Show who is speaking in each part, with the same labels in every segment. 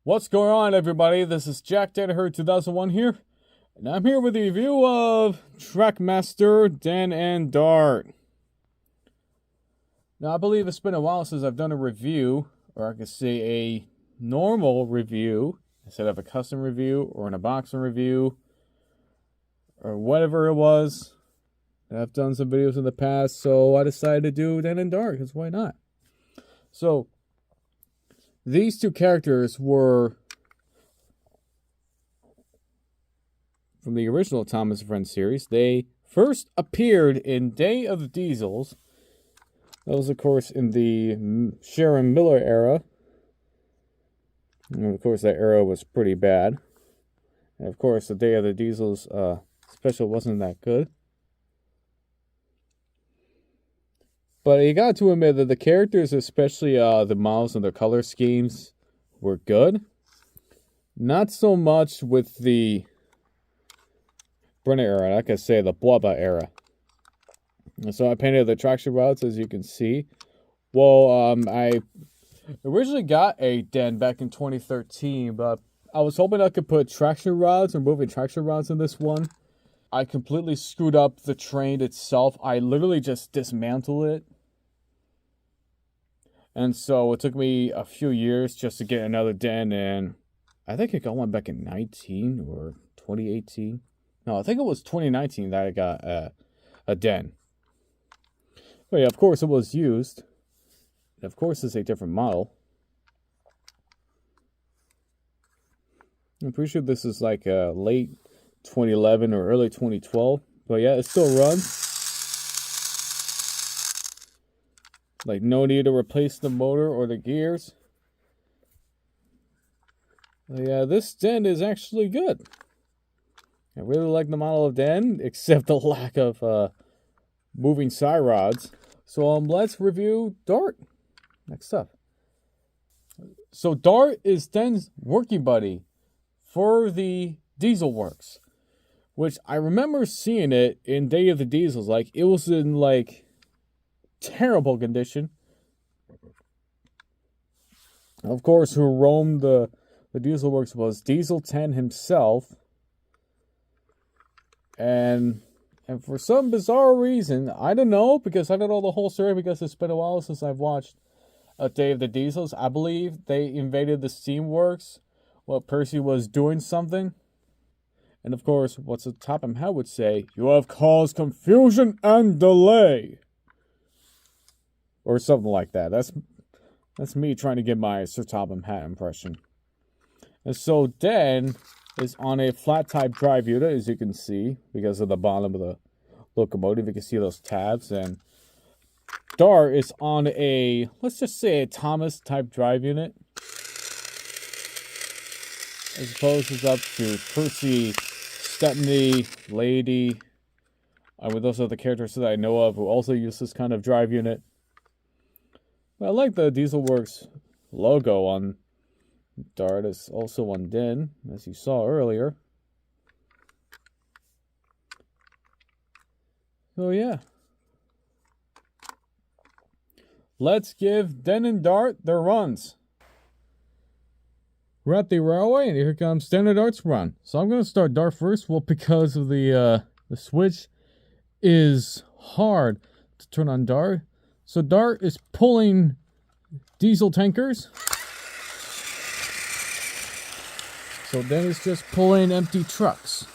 Speaker 1: What's going on, everybody? This is Jack Danaher 2001 here, and I'm here with a review of TrackMaster Den and Dart. Now, I believe it's been a while since I've done a review, or I could say a normal review, instead of a custom review, or an unboxing review, or whatever it was. I've done some videos in the past, so I decided to do Den and Dart, because why not? So, these two characters were from the original Thomas & Friends series. They first appeared in Day of the Diesels. That was, of course, in the Sharon Miller era. And, of course, that era was pretty bad. And, of course, the Day of the Diesels special wasn't that good. But you got to admit that the characters, especially the models and their color schemes, were good. Not so much with the Brenner era, like I say, the Blubba era. And so I painted the traction routes, as you can see. Well, I originally got a Den back in 2013, but I was hoping I could put traction rods or moving traction rods in this one. I completely screwed up the train itself. I literally just dismantled it. And so it took me a few years just to get another Den, and I think I got one back in 19 or 2018. No, I think it was 2019 that I got a Den. But yeah, of course it was used. And of course it's a different model. I'm pretty sure this is like late 2011 or early 2012. But yeah, it still runs. Like, no need to replace the motor or the gears. But yeah, this Den is actually good. I really like the model of Den, except the lack of moving side rods. So let's review Dart. Next up. So Dart is Den's working buddy for the Diesel Works, which I remember seeing it in Day of the Diesels. Like, it was in like terrible condition. Of course, who roamed the Diesel Works was Diesel 10 himself. And for some bizarre reason, I don't know, because I don't know the whole story, because it's been a while since I've watched A Day of the Diesels. I believe they invaded the Steamworks while Percy was doing something. And of course, what's the Topham Hatt would say, "You have caused confusion and delay." Or something like that. That's me trying to get my Sir Topham Hatt impression. And so Den is on a flat type drive unit, as you can see, because of the bottom of the locomotive. You can see those tabs. And Dart is on a, let's just say, a Thomas type drive unit. I suppose it's up to Percy, Stepney, Lady, and with those other characters that I know of who also use this kind of drive unit. But I like the Diesel Works logo on Dart. It's also on Den, as you saw earlier. So yeah. Let's give Den and Dart their runs. We're at the railway, and here comes Den and Dart's run. So I'm going to start Dart first. Well, because of the switch is hard to turn on Dart. So Dart is pulling diesel tankers. So Den is just pulling empty trucks.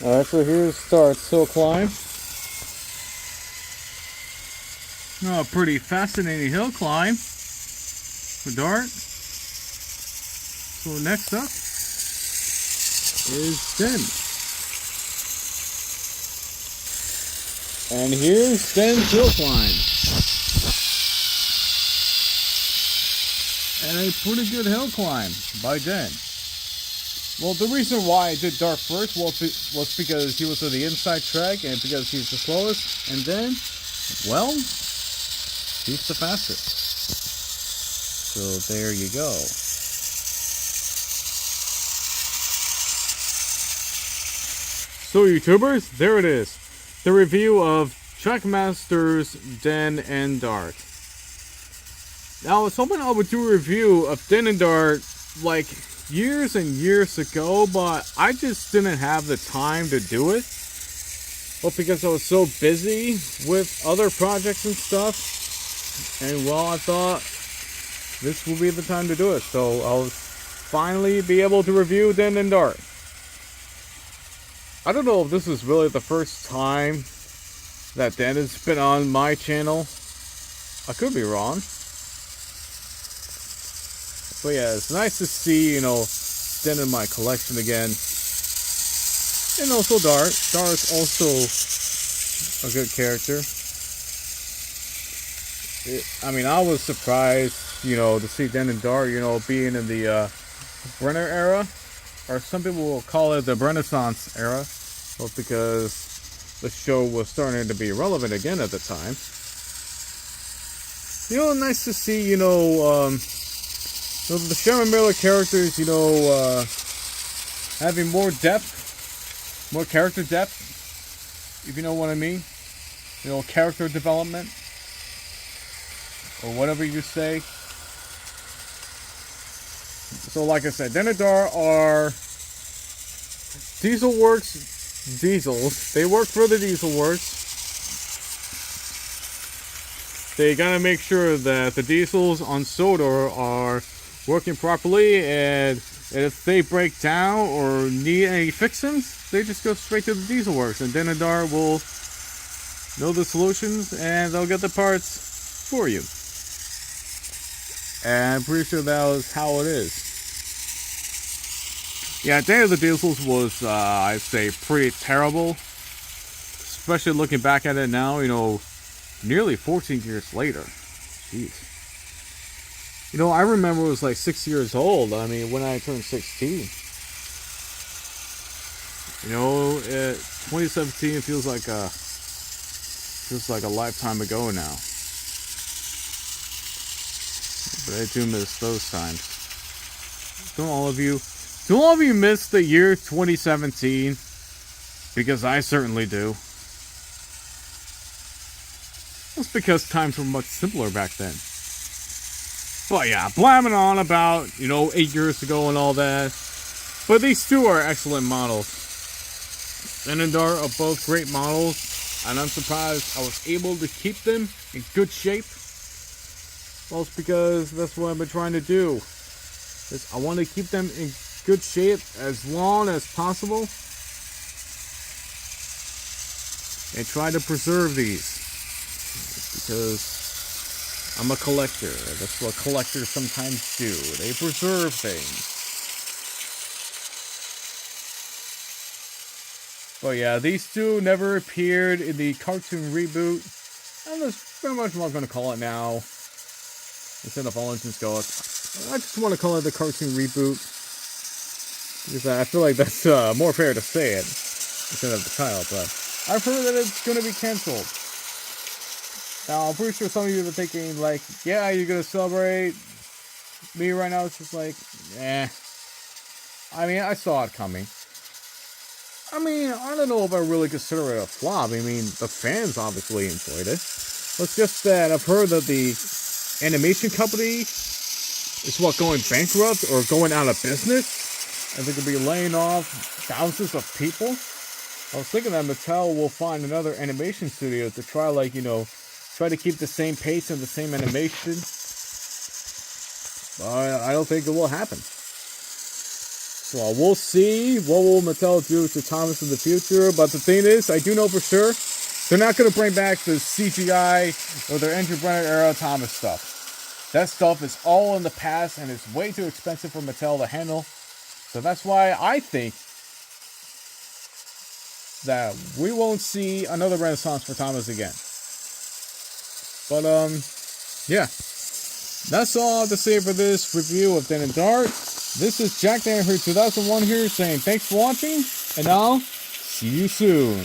Speaker 1: Alright, so here starts hill climb. Oh, pretty fascinating hill climb for Dart. So next up is Den. And here's Den's hill climb. And a pretty good hill climb by Den. Well, the reason why I did Dart first was because he was on the inside track and because he's the slowest. And then, well, he's the fastest. So there you go. So YouTubers, there it is. The review of TrackMaster's Den and Dart. Now I was hoping I would do a review of Den and Dart like years and years ago, but I just didn't have the time to do it. Well, because I was so busy with other projects and stuff. And well, I thought this will be the time to do it. So I'll finally be able to review Den and Dart. I don't know if this is really the first time that Den has been on my channel. I could be wrong. But yeah, it's nice to see, Den in my collection again. And also Dart. Dart is also a good character. I was surprised, to see Den and Dart, being in the Brenner era. Or some people will call it the Renaissance era. Well, because the show was starting to be relevant again at the time. Nice to see, the Sharon Miller characters, having more depth, more character depth, if you know what I mean. Character development, or whatever you say. So, like I said, Den and Dart are Diesel Works diesels. They work for the Diesel Works. They gotta make sure that the diesels on Sodor are working properly, and if they break down or need any fixings, they just go straight to the Diesel Works, and Den and Dart will know the solutions and they'll get the parts for you. And I'm pretty sure that was how it is. Yeah, Day of the Diesels was, I'd say, pretty terrible. Especially looking back at it now, nearly 14 years later. Jeez. I remember it was like 6 years old. When I turned 16. 2017 feels like a lifetime ago now. But I do miss those times. Don't all of you miss the year 2017? Because I certainly do. That's because times were much simpler back then. But yeah, blamming on about, 8 years ago and all that. But these two are excellent models. Den and Dart are both great models. And I'm surprised I was able to keep them in good shape. Well, it's because that's what I've been trying to do. I want to keep them in good shape as long as possible. And try to preserve these. Because I'm a collector. That's what collectors sometimes do. They preserve things. But yeah, these two never appeared in the cartoon reboot. And that's pretty much what I'm going to call it now. Instead of All Engines Go. I just want to call it the cartoon reboot. Because I feel like that's more fair to say it. Instead of the title. But I've heard that it's going to be cancelled. Now, I'm pretty sure some of you are thinking, like, yeah, you're going to celebrate. Me right now, it's just like, eh. I saw it coming. I don't know if I really consider it a flop. The fans obviously enjoyed it. It's just that I've heard that the animation company is going bankrupt or going out of business. And they're going to be laying off thousands of people. I was thinking that Mattel will find another animation studio to try, try to keep the same pace and the same animation. But I don't think it will happen. So we'll see what will Mattel do to Thomas in the future. But the thing is, I do know for sure they're not going to bring back the CGI or their Andrew Brenner era Thomas stuff. That stuff is all in the past and it's way too expensive for Mattel to handle. So that's why I think that we won't see another renaissance for Thomas again. But yeah, that's all I have to say for this review of Den and Dart. This is Jack Dan here, 2001 here, saying thanks for watching, and I'll see you soon.